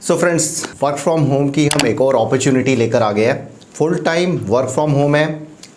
So friends, work from home की हम एक और अपॉर्चुनिटी लेकर आ गए हैं। Full time work from home है।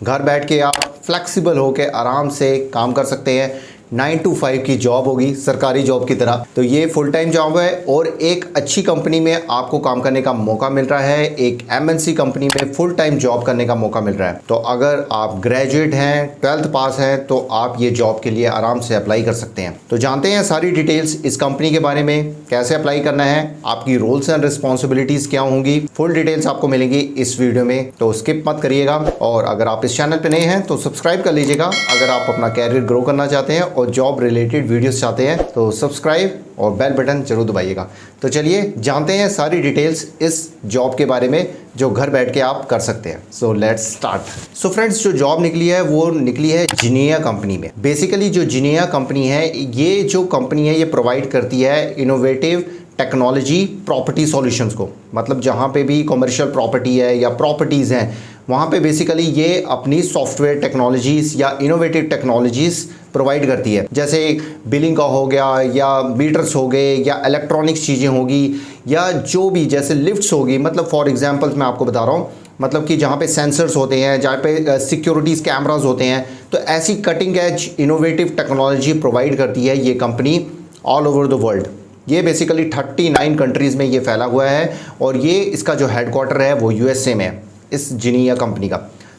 घर बैठ के आप फ्लेक्सिबल होकर आराम से काम कर सकते हैं। 9 to 5 की जॉब होगी, सरकारी जॉब की तरह। तो ये फुल टाइम जॉब है और एक अच्छी कंपनी में आपको काम करने का मौका मिल रहा है। एक MNC कंपनी में फुल टाइम जॉब करने का मौका मिल रहा है। तो अगर आप ग्रेजुएट हैं, 12th पास हैं, तो आप ये जॉब के लिए आराम से अप्लाई कर सकते हैं। तो जानते हैं सारी डिटेल्स इस कंपनी के बारे में, कैसे अप्लाई करना है, आपकी रोल्स एंड रिस्पॉन्सिबिलिटीज क्या होंगी। फुल डिटेल्स आपको मिलेंगी इस वीडियो में, तो स्किप मत करिएगा। और अगर आप इस चैनल पे नए हैं तो सब्सक्राइब कर लीजिएगा। अगर आप अपना कैरियर ग्रो करना चाहते हैं और जॉब रिलेटेड वीडियोस चाहते हैं तो सब्सक्राइब और बेल बटन जरूर दबाइएगा। तो चलिए जानते हैं सारी डिटेल्स इस जॉब के बारे में जो घर बैठ के आप कर सकते हैं। So let's start. So friends, जो जॉब निकली है वो निकली है जिनिया कंपनी में। बेसिकली जो जिनिया कंपनी है, ये जो कंपनी है ये प्रोवाइड करती है इनोवेटिव टेक्नोलॉजी प्रॉपर्टी सॉल्यूशंस को। मतलब जहाँ पे भी कमर्शियल प्रॉपर्टी है या प्रॉपर्टीज़ हैं, वहाँ पे बेसिकली ये अपनी सॉफ्टवेयर टेक्नोलॉजीज़ या इनोवेटिव टेक्नोलॉजीज़ प्रोवाइड करती है। जैसे बिलिंग का हो गया, या मीटर्स हो गए, या इलेक्ट्रॉनिक्स चीज़ें होगी, या जो भी जैसे लिफ्ट्स होगी। मतलब फॉर एग्जांपल मैं आपको बता रहा हूँ, मतलब कि जहाँ पे सेंसर्स होते हैं, जहाँ पे सिक्योरिटीज़ कैमराज होते हैं, तो ऐसी cutting edge innovative technology provide करती है ये company all over the world. ये बेसिकली 39 कंट्रीज़ में ये फैला हुआ है और ये इसका जो हेडक्वार्टर है वो USA में है, इस जिनिया कंपनी का।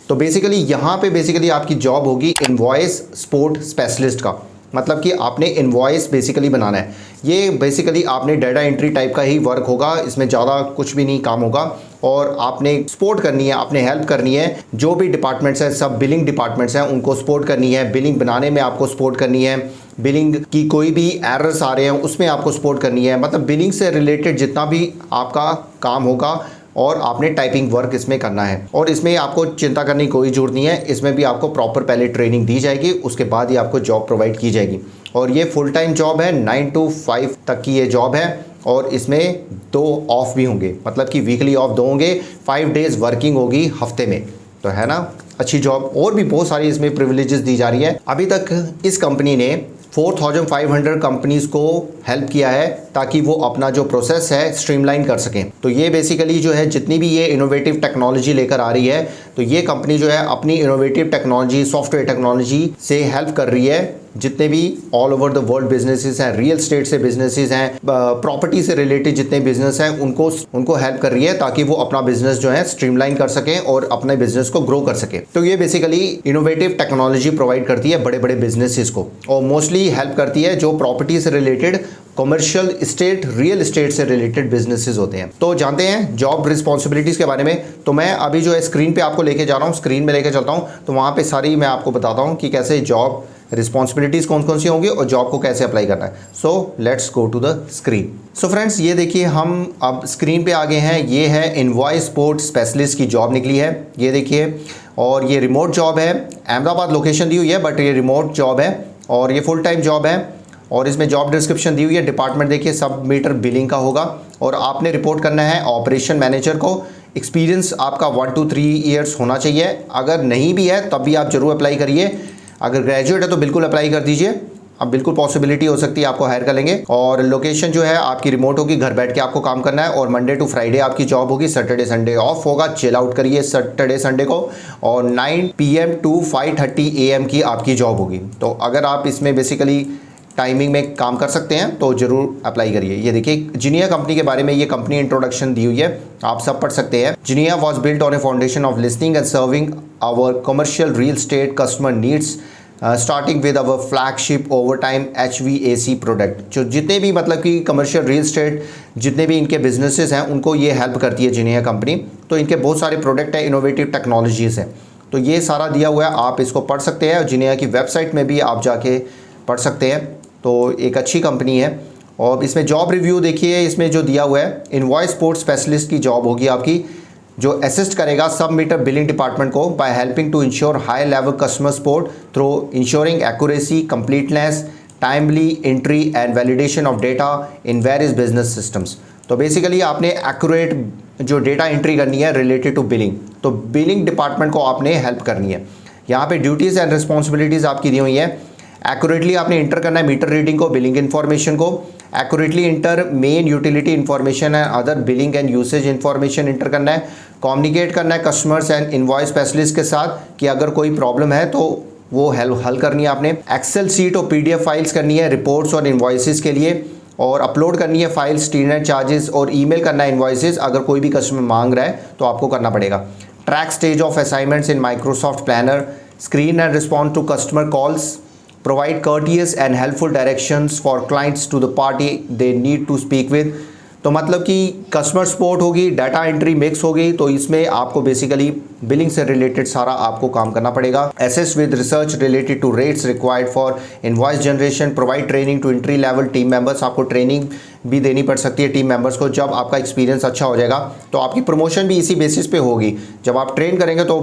तो बेसिकली यहाँ पे बेसिकली आपकी जॉब होगी इनवॉइस सपोर्ट स्पेशलिस्ट का। मतलब कि आपने इनवॉइस बेसिकली बनाना है। ये बेसिकली आपने डाटा एंट्री टाइप का ही वर्क होगा, इसमें ज़्यादा कुछ भी नहीं काम होगा। और आपने सपोर्ट करनी है, आपने हेल्प करनी है। जो भी डिपार्टमेंट्स हैं, सब बिलिंग डिपार्टमेंट्स हैं, उनको सपोर्ट करनी है। बिलिंग बनाने में आपको सपोर्ट करनी है। बिलिंग की कोई भी एरर्स आ रहे हैं उसमें आपको सपोर्ट करनी है। मतलब बिलिंग से रिलेटेड जितना भी आपका काम होगा और आपने टाइपिंग वर्क इसमें करना है। और इसमें आपको चिंता करने की कोई ज़रूरत नहीं है। इसमें भी आपको प्रॉपर पहले ट्रेनिंग दी जाएगी, उसके बाद ही आपको जॉब प्रोवाइड की जाएगी। और ये फुल टाइम जॉब है, 9 to 5 तक की ये जॉब है। और इसमें 2 ऑफ भी होंगे, मतलब कि वीकली ऑफ 2 होंगे। 5 डेज़ वर्किंग होगी हफ्ते में। तो है ना अच्छी जॉब। और भी बहुत सारी इसमें प्रिविलेजेस दी जा रही है। अभी तक इस कंपनी ने 4500 कंपनीज़ को हेल्प किया है ताकि वो अपना जो प्रोसेस है स्ट्रीमलाइन कर सकें। तो ये बेसिकली जो है जितनी भी ये इनोवेटिव टेक्नोलॉजी लेकर आ रही है, तो ये कंपनी जो है अपनी इनोवेटिव टेक्नोलॉजी, सॉफ्टवेयर टेक्नोलॉजी से हेल्प कर रही है जितने भी all over the world businesses हैं, रियल स्टेट से बिजनेसेस हैं, प्रॉपर्टी से रिलेटेड जितने बिजनेस हैं, उनको हेल्प कर रही है ताकि वो अपना बिजनेस जो है स्ट्रीमलाइन कर सकें और अपने बिजनेस को ग्रो कर सकें। तो ये बेसिकली इनोवेटिव टेक्नोलॉजी प्रोवाइड करती है बड़े बड़े बिजनेसेस को, और मोस्टली हेल्प करती है जो प्रॉपर्टी से related commercial state, real estate से रिलेटेड बिजनेसेस होते हैं। तो जानते हैं जॉब रिस्पॉन्सिबिलिटीज़ के बारे में। तो मैं अभी जो है स्क्रीन पे आपको लेके जा रहा हूँ, स्क्रीन में लेके चलता हूँ, तो वहाँ पे सारी मैं आपको बताता हूँ कि कैसे जॉब रिस्पॉन्सिबिलिटीज़ कौन कौन सी होंगी और जॉब को कैसे अप्लाई करना है। So let's go to the screen. So friends, ये देखिए हम अब स्क्रीन पे आ गए हैं। ये है इनवॉइस सपोर्ट स्पेशलिस्ट की जॉब निकली है, ये देखिए। और ये रिमोट जॉब है, अहमदाबाद लोकेशन दी हुई है, बट ये रिमोट जॉब है और ये फुल टाइम जॉब है। और इसमें जॉब डिस्क्रिप्शन दी हुई है। डिपार्टमेंट देखिए सब मीटर बिलिंग का होगा और आपने रिपोर्ट करना है ऑपरेशन मैनेजर को। एक्सपीरियंस आपका 1 to 3 ईयर्स होना चाहिए। अगर नहीं भी है तब भी आप जरूर अप्लाई करिए। अगर ग्रेजुएट है तो बिल्कुल अप्लाई कर दीजिए। अब बिल्कुल पॉसिबिलिटी हो सकती है आपको हायर कर लेंगे। और लोकेशन जो है आपकी रिमोट होगी, घर बैठ के आपको काम करना है। और मंडे टू फ्राइडे आपकी जॉब होगी, सैटरडे संडे ऑफ होगा। चिल आउट करिए सैटरडे संडे को। और 9 PM to 5:30 AM की आपकी जॉब होगी। तो अगर आप इसमें बेसिकली टाइमिंग में काम कर सकते हैं तो जरूर अप्लाई करिए। ये देखिए जिनिया कंपनी के बारे में ये कंपनी इंट्रोडक्शन दी हुई है, आप सब पढ़ सकते हैं। Zinnia was built on a foundation of listening and serving our commercial real estate customer needs starting with our flagship over time HVAC product. जो जितने भी मतलब कि कमर्शियल रियल स्टेट जितने भी इनके बिजनेसेस हैं उनको ये हेल्प करती है जिनिया कंपनी। तो इनके बहुत सारे प्रोडक्ट हैं, इनोवेटिव टेक्नोलॉजीज़ हैं। तो ये सारा दिया हुआ है, आप इसको पढ़ सकते हैं। जिनिया की वेबसाइट में भी आप जाके पढ़ सकते हैं। तो एक अच्छी कंपनी है। और इसमें जॉब रिव्यू देखिए, इसमें जो दिया हुआ है इनवॉइस सपोर्ट स्पेशलिस्ट की जॉब होगी आपकी, जो असिस्ट करेगा सब मीटर बिलिंग डिपार्टमेंट को by helping to ensure high level customer support through ensuring accuracy, completeness, timely entry and validation of data in various business systems. तो basically आपने accurate जो data entry करनी है related to billing, तो billing department को आपने help करनी है। यहाँ पे ड्यूटीज़ एंड रिस्पॉन्सिबिलिटीज़ आपकी दी हुई है। एक्यूरेटली आपने इंटर करना है मीटर रीडिंग को, बिलिंग इन्फॉर्मेशन को। Accurately inter main utility information and other billing and usage information inter करना है। कम्युनिकेट करना है कस्टमर्स एंड इनवॉइस स्पेशलिस्ट के साथ कि अगर कोई प्रॉब्लम है तो वो हल करनी है आपने। एक्सेल सीट और पीडीएफ फाइल्स करनी है रिपोर्ट्स और इन्वॉइसेस के लिए, और अपलोड करनी है फाइल्स, स्टीनर चार्जेस, और ईमेल करना है इन्वॉइसेस। अगर कोई भी कस्टमर मांग रहा है तो आपको करना पड़ेगा। Track stage of assignments in Microsoft planner, screen and respond to customer calls, provide courteous and helpful directions for clients to the party they need to speak with. तो मतलब कि कस्टमर सपोर्ट होगी, डाटा एंट्री मिक्स होगी, तो इसमें आपको basically billing से related सारा आपको काम करना पड़ेगा। Assist with research related to rates required for invoice generation, provide training to entry level team members. आपको ट्रेनिंग भी देनी पड़ सकती है टीम मेंबर्स को। जब आपका एक्सपीरियंस अच्छा हो जाएगा तो आपकी प्रमोशन भी इसी बेसिस पे होगी। जब आप ट्रेन करेंगे तो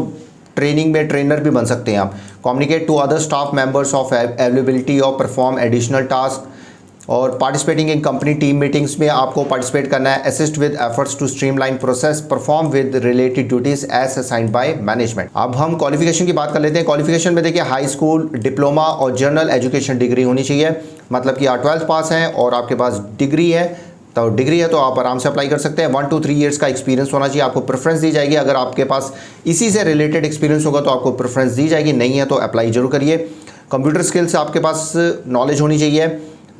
ट्रेनिंग में ट्रेनर भी बन सकते हैं आप। Communicate to other staff members of availability of perform additional task, और participating in company team meetings में आपको पार्टिसिपेट करना है। Assist with efforts to streamline process, perform with related duties as assigned by management. अब हम qualification की बात कर लेते हैं। क्वालिफिकेशन में देखिए हाई स्कूल डिप्लोमा और जनरल एजुकेशन डिग्री होनी चाहिए, मतलब कि आप 12th पास हैं और आपके पास डिग्री है, तो डिग्री है तो आप आराम से अप्लाई कर सकते हैं। 1 to 3 ईयर्स का एक्सपीरियंस होना चाहिए, आपको प्रेफरेंस दी जाएगी। अगर आपके पास इसी से रिलेटेड एक्सपीरियंस होगा तो आपको प्रेफरेंस दी जाएगी, नहीं है तो अप्लाई जरूर करिए। कंप्यूटर स्किल्स आपके पास नॉलेज होनी चाहिए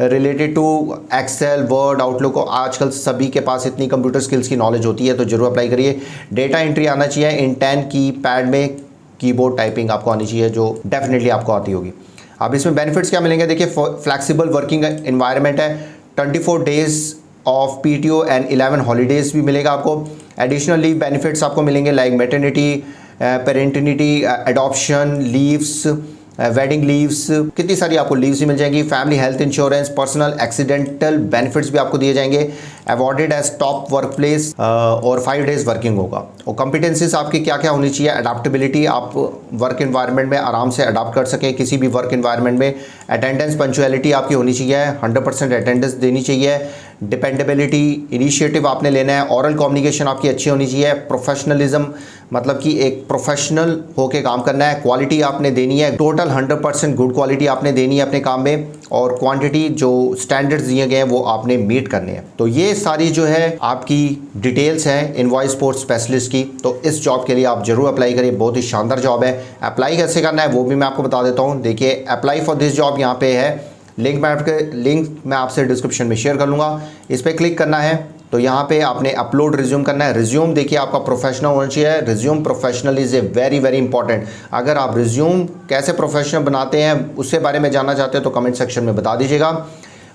related to Excel, Word, Outlook. आजकल सभी के पास इतनी कंप्यूटर स्किल्स की नॉलेज होती है, तो जरूर अप्लाई करिए। डेटा एंट्री आना चाहिए इन 10 की पैड में, कीबोर्ड टाइपिंग आपको आनी चाहिए जो डेफिनेटली आपको आती होगी। अब इसमें बेनिफिट्स क्या मिलेंगे, देखिए फ्लैक्सिबल वर्किंग एनवायरनमेंट है, 24 days of PTO and 11 holidays भी मिलेगा आपको। एडिशनल लीव बेनिफिट्स आपको मिलेंगे like maternity, paternity, adoption leaves, wedding leaves, कितनी सारी आपको लीव्स भी मिल जाएंगी। Family health insurance, personal accidental benefits भी आपको दिए जाएंगे। Awarded as top workplace, और 5 डेज वर्किंग होगा। और कॉम्पिटेंसीज आपकी क्या क्या होनी चाहिए, अडाप्टेबिलिटी, आप वर्क इन्वायरमेंट में आराम से अडाप्ट कर सकें किसी भी वर्क इन्वायरमेंट में। अटेंडेंस पंचुअलिटी आपकी होनी चाहिए, 100% अटेंडेंस देनी चाहिए। डिपेंडेबिलिटी, इनिशिएटिव आपने लेना है। ओरल कम्युनिकेशन आपकी अच्छी होनी चाहिए। प्रोफेशनलिज्म, मतलब कि एक प्रोफेशनल होके काम करना है। क्वालिटी आपने देनी है, टोटल 100% गुड क्वालिटी आपने देनी है अपने काम में। और क्वांटिटी जो स्टैंडर्ड्स दिए गए हैं वो आपने मीट करने हैं। तो ये सारी जो है आपकी डिटेल्स हैं इनवॉइस सपोर्ट स्पेशलिस्ट की। तो इस जॉब के लिए आप जरूर अप्लाई करिए, बहुत ही शानदार जॉब है। अप्लाई कैसे करना है वो भी मैं आपको बता देता हूँ। देखिए अप्लाई फॉर दिस जॉब यहाँ पे है, लिंक मैं आपसे डिस्क्रिप्शन में शेयर कर लूँगा। इस पर क्लिक करना है तो यहाँ पे आपने अपलोड रिज्यूम करना है। रिज्यूम देखिए आपका प्रोफेशनल होना चाहिए। Resume professional is a very very important. अगर आप रिज्यूम कैसे प्रोफेशनल बनाते हैं उससे बारे में जानना चाहते हैं तो कमेंट सेक्शन में बता दीजिएगा।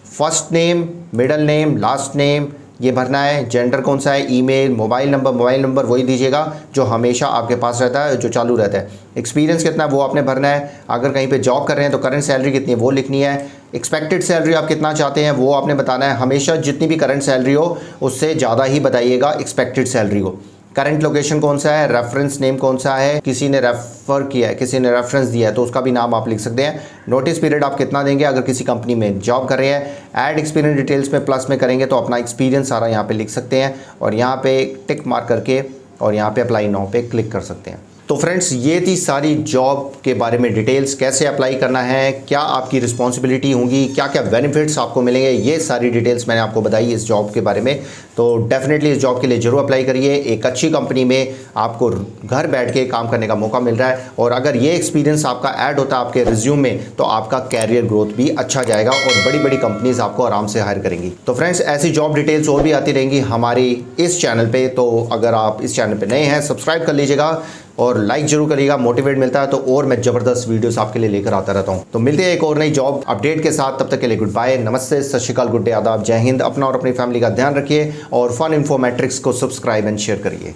First name, middle name, last name ये भरना है। जेंडर कौन सा है, ईमेल, मोबाइल नंबर वही दीजिएगा जो हमेशा आपके पास रहता है, जो चालू रहता है। एक्सपीरियंस कितना है वो आपने भरना है। अगर कहीं पे जॉब कर रहे हैं तो करंट सैलरी कितनी है वो लिखनी है। एक्सपेक्टेड सैलरी आप कितना चाहते हैं वो आपने बताना है। हमेशा जितनी भी करंट सैलरी हो उससे ज़्यादा ही बताइएगा एक्सपेक्टेड सैलरी हो। करंट लोकेशन कौन सा है, रेफरेंस नेम कौन सा है, किसी ने रेफ़र किया है, किसी ने रेफरेंस दिया है तो उसका भी नाम आप लिख सकते हैं। नोटिस पीरियड आप कितना देंगे अगर किसी कंपनी में जॉब कर रहे हैं। ऐड एक्सपीरियंस डिटेल्स में प्लस में करेंगे तो अपना एक्सपीरियंस सारा यहाँ पे लिख सकते हैं और यहाँ पे टिक मार्क करके और यहाँ पे अप्लाई नाउ पे क्लिक कर सकते हैं। तो फ्रेंड्स ये थी सारी जॉब के बारे में डिटेल्स, कैसे अप्लाई करना है, क्या आपकी रिस्पॉन्सिबिलिटी होंगी, क्या क्या बेनिफिट्स आपको मिलेंगे, ये सारी डिटेल्स मैंने आपको बताई इस जॉब के बारे में। तो डेफिनेटली इस जॉब के लिए ज़रूर अप्लाई करिए। एक अच्छी कंपनी में आपको घर बैठ के काम करने का मौका मिल रहा है और अगर ये एक्सपीरियंस आपका ऐड होता है आपके रिज्यूम में तो आपका कैरियर ग्रोथ भी अच्छा जाएगा और बड़ी बड़ी कंपनीज आपको आराम से हायर करेंगी। तो फ्रेंड्स ऐसी जॉब डिटेल्स और भी आती रहेंगी हमारी इस चैनल पर, तो अगर आप इस चैनल पर नए हैं सब्सक्राइब कर लीजिएगा और लाइक जरूर करिएगा। मोटिवेट मिलता है तो और मैं ज़बरदस्त वीडियोस आपके लिए लेकर आता रहता हूं। तो मिलते हैं एक और नई जॉब अपडेट के साथ, तब तक के लिए गुड बाय, नमस्ते, सत श्री अकाल, गुड डे, आदाब, जय हिंद। अपना और अपनी फैमिली का ध्यान रखिए और फन इन्फो मैट्रिक्स को सब्सक्राइब एंड शेयर करिए।